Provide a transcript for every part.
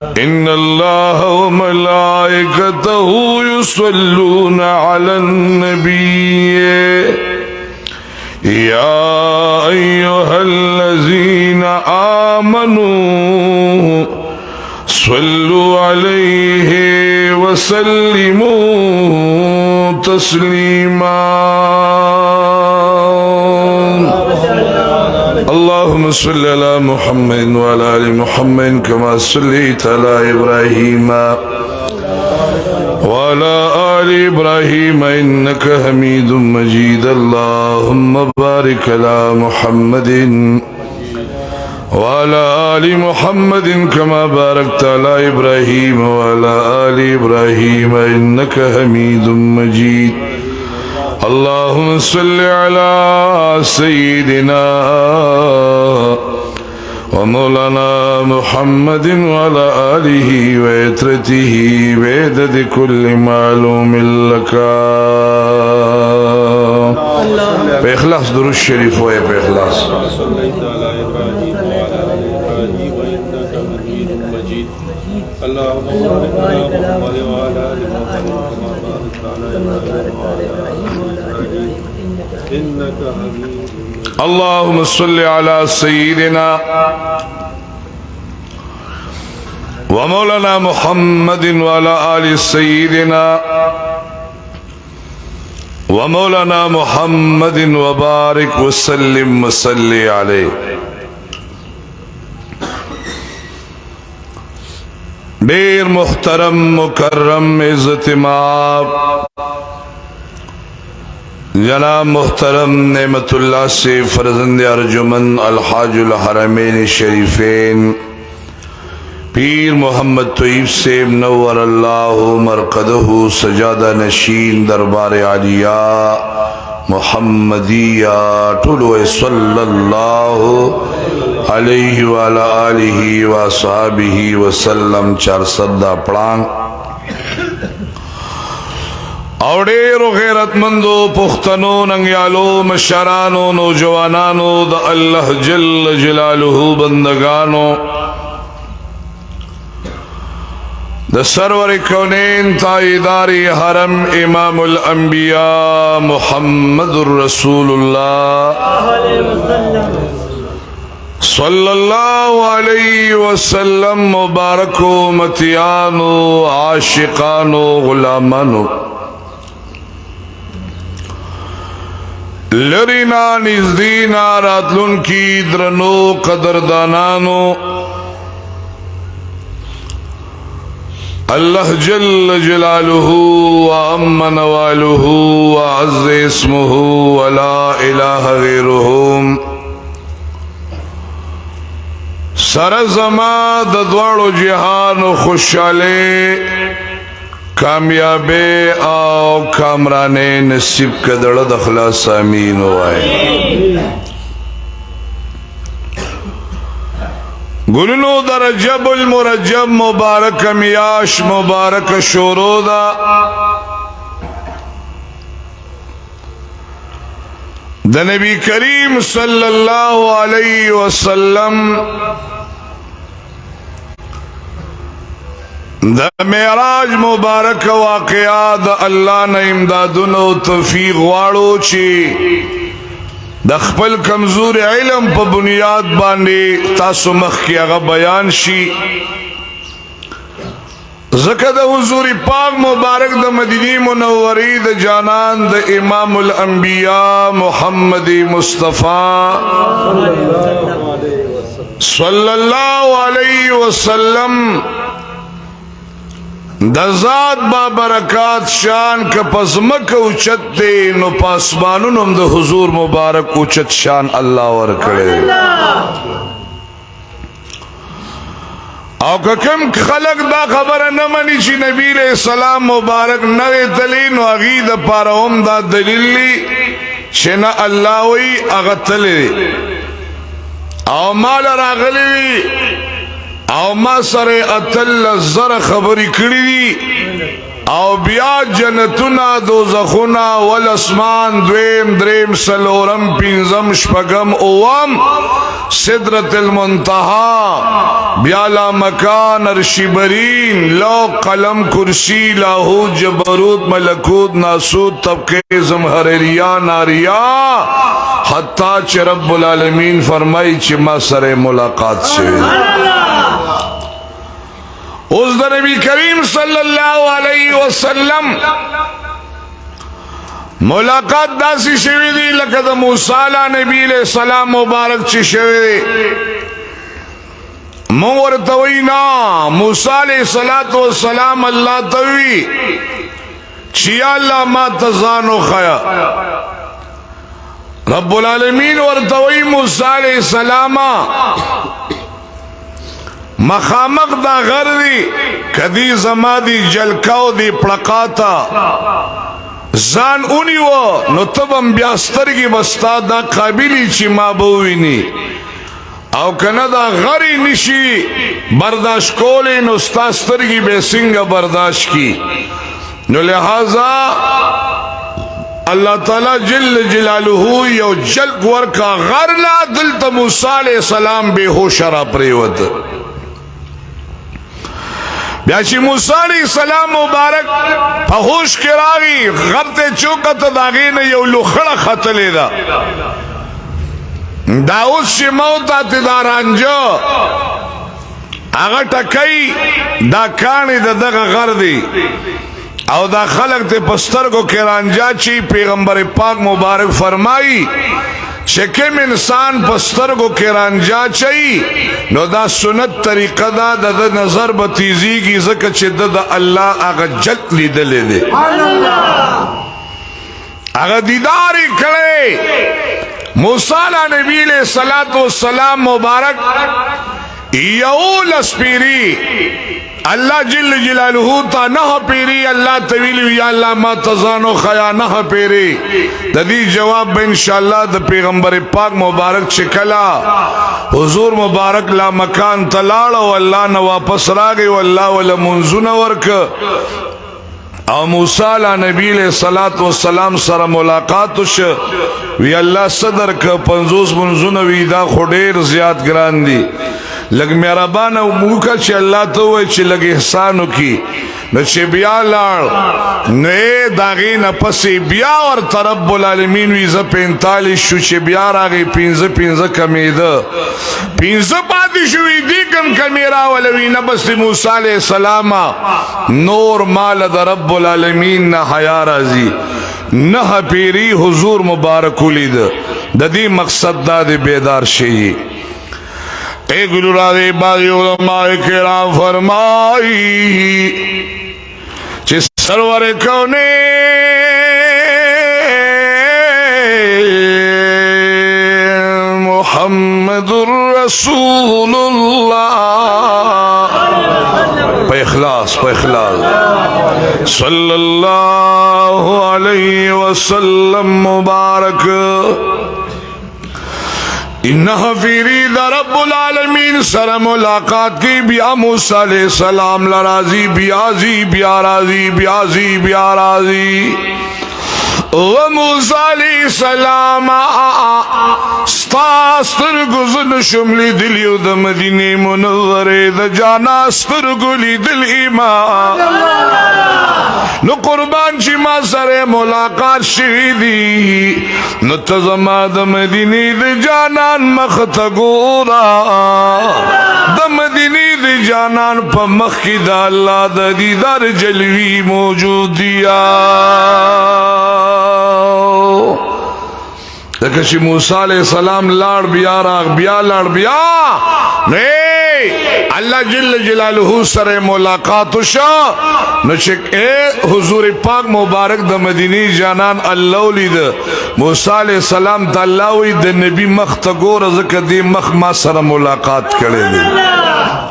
إن الله وملائكته يصلون على النبي يا أيها الذين آمنوا صلوا عليه وسلموا تسليما اللهم صل على محمد وعلى آل محمد كما صليت على إبراهيم وعلى آل إبراهيم إنك حميد مجيد اللهم بارك على محمد وعلى آل محمد كما باركت على إبراهيم وعلى آل إبراهيم إنك حميد مجيد اللهم صل على سيدنا ومولانا محمد وعلى آله وعترته بعدد كل معلوم لك بإخلاص درود الشريف ويا بإخلاص اللهم بارك على محمد وعلى آل محمد كما باركت على إبراهيم إنك حميد اللهم صل على سيدنا ومولانا محمد وعلى آل سيدنا ومولانا محمد وبارك وسلم وصلي عليه ډیر محترم مکرم عزت مآب جناب محترم نعمت اللہ سے فرزند ارجمن الحاج الحرمین شریفین پیر محمد طیب سے منور اللہ مرقدہ سجادہ نشین دربار عالیہ محمدیہ ٹولو صلی اللہ علیہ وعلا آلہ وصحابہ وسلم 400 پڑھانگ اوڑیرو غیرت مندو پختنو ننگیالو مشرانو نوجوانانو دا اللہ جل جلالہ بندگانو دا سرور کونین تائیداری حرم امام الانبیاء محمد الرسول اللہ صلی اللہ علیہ وسلم مبارکو متیانو عاشقانو غلامانو لرینا نزدینا راتلون کی درنو قدردانانو اللہ جل جلالہ وعم نوالہ وعز اسمہ ولا الہ غیرہم سرزما ددوارو جہان خوشحالے کامیابی آو کامرانے نصیب کدڑ دخلاص آمین ہوئے گلنو در رجب المرجب مبارک میاش مبارک شورودا دا نبی کریم صلی اللہ علیہ وسلم دا معراج مبارک واقعات اللہ نا امدادن و توفیق وارو چی دا خپل کمزور علم پا بنیاد باندی تاسو مخ کی اغا بیان شی زکر دا حضور پاک مبارک دا مدینی منوری دا جانان دا امام الانبیاء محمد مصطفیٰ صلی اللہ علیہ وسلم دا ذات با برکات شان کا پزمک اوچت دے نو پاسبانون ہم دا حضور مبارک اوچت شان اللہ ورکڑے او کم خلق دا خبر نمانی چی نبی علیہ السلام مبارک نوے تلین و اغید پارہم دا دلیل لی چی نا اللہ وی اغتلی او مال راغلی او ما سر اتل زر خبری کری دی او بیا جنتنا دوزخنا والاسمان دویم دریم سلورم پینزم شپگم اوام سدرت المنتہا بیا لا مکان عرش برین لو قلم کرسی لاہوت جبروت ملکوت ناسوت طبقے زمہریہ ناریہ حتیٰ چھ رب العالمین فرمائی چھ ما سر ملاقات سے اس دا نبی کریم صلی اللہ علیہ وسلم ملاقات داسی شوی دی لکہ دا موسیٰ علیہ نبی علیہ السلام مبارک چی شوی دی مور توینا موسیٰ علیہ السلام اللہ توی چی اللہ ما تزانو خیا رب العالمین ورطوی موسیٰ علیہ السلام مخامق دا غر دی کدی زما دی جلکاو دی پلقاتا زان اونی و نو تبم بیاسترگی بستا دا قابلی چی ما بوینی او کنه دا غری نشی برداشت کولی نو ستاسترگی بیسنگ برداشت کی نو لہذا اللہ تعالی جل جلالہو یو جلک ورکا غرلا دلتا موسیٰ علیہ السلام بے ہوش را پریوت بیاشی موسیٰ علیہ السلام مبارک پا ہوش کراغی غرط چوکت داغین یو لخڑا خطلے دا داؤس چی موتا تدارانجا آغا ٹکی دا کانی دا دغا غر دی او دا خلق تے پستر کو کرانجا چی پیغمبر پاک مبارک فرمائی چکم انسان پستر کو کرانجا چی نو دا سنت طریقہ دا دا نظر بتیزی کی ذکر چی دا اللہ آگا جلت لی دلے دے آگا دیداری کھڑے موسیٰ نبی علیہ السلام مبارک یول اسپیری اللہ جل جلالہ تا نہ پیری اللہ طویل یا اللہ ما تزانو خیا نہ پیری دی جواب انشاءاللہ دا پیغمبر پاک مبارک چکلا حضور مبارک لا مکان تلاڑا واللہ نہ واپس راگئی واللہ والا منزون ورک او موسیٰ علیہ نبی علیہ السلام سر ملاقاتش وی اللہ صدر کا 50 منزون ویدہ خودیر زیاد گران دی لگ مہربانا موکا چی اللہ تو ہوئے چی لگ احسانو کی نو چی بیا لار نوے داغین پسی بیا اور رب العالمین ویزا 45 شو چی بیا راگی 15 کمیدہ 15 پاتی شوی دی کم کمیرا ولوی نبس موسیٰ علیہ السلام نور مال دا رب العالمین نا حیا رازی نہ پیری حضور مبارکو لید دا دی مقصد دا دی بیدار شئی ایک گلورا دے بعضی علماء کرام فرمائی چس سرور کونے محمد الرسول اللہ پہ اخلاص صلی اللہ علیہ وسلم مبارک انہا فیری دا رب العالمین سر ملاقات کی بیا موسیٰ علیہ السلام لرازی بیا رازی و موسیٰ علیہ السلام ستاستر گزن شملی دلیو دا مدینی منوری دا جانا استر گلی دل ایمان نو قربان چی ما سر ملاقات شویدی نو تزما دا مدینی دا جانان مخت گورا دا مدینی دا جانان پا مخی دا اللہ دا دیدار جلوی موجود دیا لیکن موسیٰ علیہ السلام لاڑ بیا راغ بیا لاڑ بیا نہیں اللہ جل جلالہ سر ملاقات شاہ نچک اے حضور پاک مبارک دا مدینی جانان اللہ لید موسیٰ علیہ السلام تا اللہ وی دا نبی مخ تگور ذکر دی مخ ما سر ملاقات کرے دی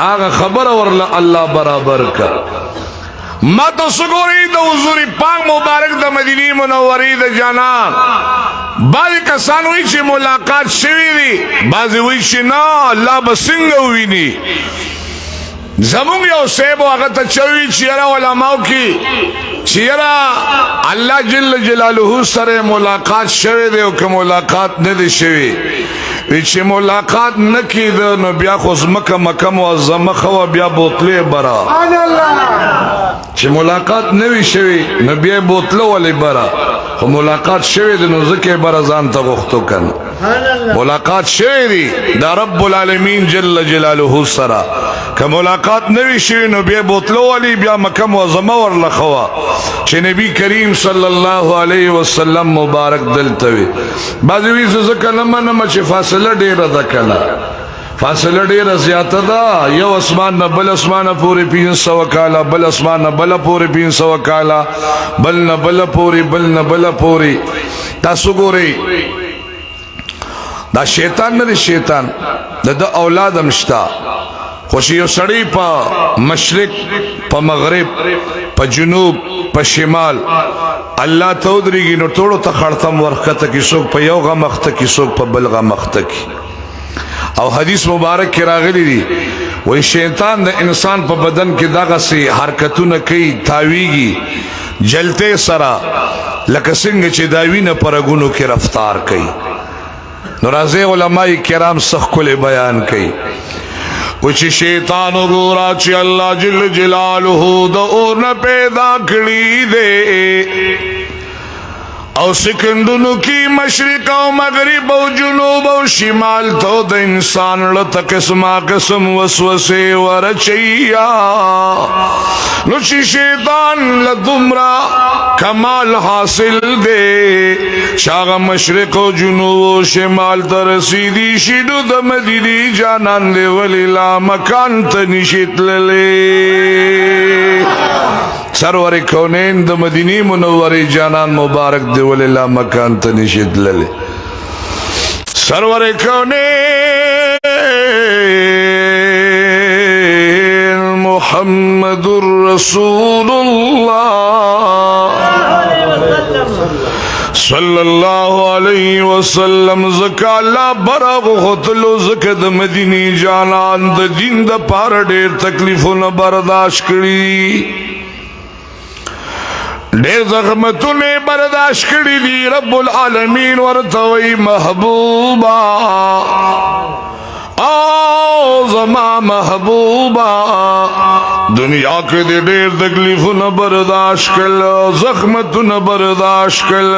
آگا خبر ورلہ اللہ برابر کا ما تو سگوری دا حضور پاک مبارک دا مدینی منوری دا جانان بعضی کسان ہوئی چی ملاقات شوی دی بعضی ہوئی چی نا اللہ بسنگ ہوئی نی زمون یو سیب هغه ته چوي چیرې علماو کې چیرې الله جل جلاله سره ملاقات شوه دی او که ملاقات نه دی شوی چې ملاقات نه کېده نو بیا خو مکه معظمه خو بیا بوتلې برا چې ملاقات نه وي شوی نو بیا بوتله ولې برا خو ملاقات شوی دی نو ځکه برا ځان ته غوښتو کنه ملاقات شوی دی دا رب العالمین جل جلاله سره که ملاقات نه وي شوی نو بیا بوتله ولې بیا مکه معظمه ورله خوا چې نبی کریم صلی الله علیه وسلم مبارک دلته وي بعضې وي زه ځکه نه منم چې فاصله ډېره ده کنه فاصله ډېره زیاته ده یو اسمان نه بل اسمانه پورې 500 کاله بل اسمان نه بله پورې 500 کاله بل نه بله پورې بل نه بله پورې تاسو ګورئ دا شیطان نه دی شیطان د ده اولاد هم شته خو چې یو سړی په مشرق په مغرب په جنوب په شمال الله ته ودرېږي نو ټولو ته خړتم ورښکته کي څوک په یو غم اخته کي څوک په بل غم اخته کي او حدیث مبارک کې راغلی دی وایي شیطان د انسان په بدن کې دغسې حرکتونه کوي تاویږي جلتې سره لکه څنګه چې دا وینه په رګونو کې رفتار کوي نو راځئ علمای کرام څه ښکلی بیان کوي و چې شیطان وګوره چې الله جل جلاله د اور نه پیدا کړي دی او سکندونو کی مشرق او مغرب او جنوب او شمال تو د انسان لته قسمه قسم وسوسه ورچیا نو چې شیطان لدمرا کمال حاصل دے شاغ مشرق و جنوب و شمال ترسیدی شیدو د مدینی جانان دے ولی لا مکان تنشت للے سرور کونین د مدینی منوری جانان مبارک دے ولی لا مکان تنشت للے سرور کونین محمد رسول اللہ صلی اللہ علیہ وسلم زکا اللہ براغ خطلو زکا دا مدینی جانان دا دین دا پار دیر تکلیفون برداشت کری دیر زخمتوں نے برداشت کری دی رب العالمین ورطوئی محبوبا او زما محبوبا دنیا کے دے دیر تکلیفوں نہ برداشت کل زخمتوں نہ برداشت کل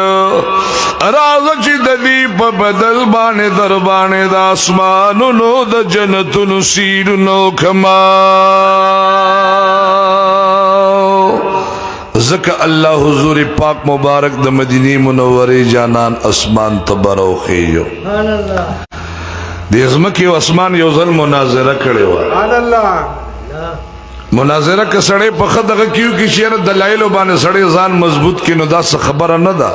راز چی ددی پا بدل بانے در بانے دا اسمانو نو دا جنتو نسیر نو کما زکا اللہ حضور پاک مبارک دا مدینی منوری جانان اسمان تبرو خیو دیزمکی و اسمان یو ځل مناظره کړې وه مناظره که سړی په ښه دغه کیو کې چې یاره دلایلو باندې سړی ځان مضبوط کړي نو دا څه خبره نه ده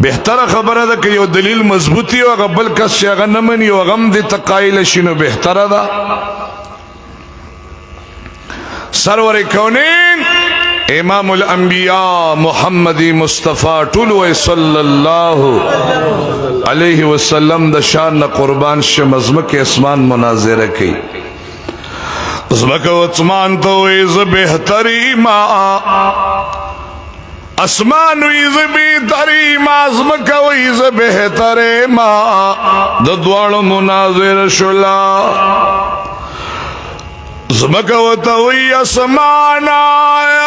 بهتره خبره ده که یو دلیل مضبوط وي او هغه بل کس چې هغه نه مني او هغه هم دې ته قایله شي نو بهتره ده سرور کونین امام الانبیاء محمد مصطفیٰ ټول صلی اللہ علیہ وسلم د شان قربان شم ازمک اسمان مناظره کی ازمک اسمان تو ایز بہتری ما اسمان ویز بہتری ما ازمک ویز بہتری ما د دوړو مناظره شلا زمکا وطوی اسمان آیا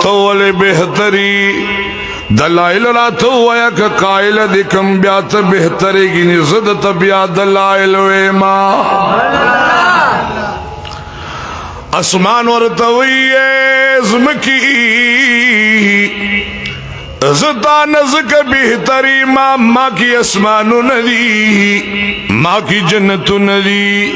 تولی بہتری دلائل را تویا که قائل دکم بیات بہتری گینی زدت بیات دلائل ویما اسمان ورطوی زمکی زتا نزک بہتری ما کی اسمانو ندی ما کی جنتو ندی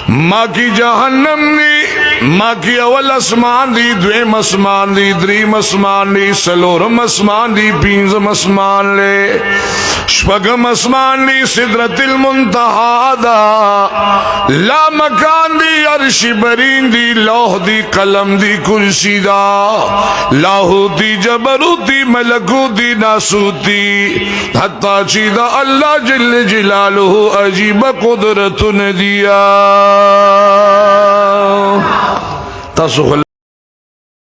ما کی جہنم دی ما کی اول اسمان دی دویم اسمان دی دریم اسمان دی سلورم اسمان دی پینزم اسمان لے शपगम अस्मान दी सिदरतिल मुंतहा दा, ला मकान दी अर्श बरीन दी, लौह दी कलम दी कुर्सी दा, लाहूती जबरूती मलकूती नासूती, हत्ता चीदा अल्लाह जल्ल जलालुहु अजीब कुदरत ने दिया।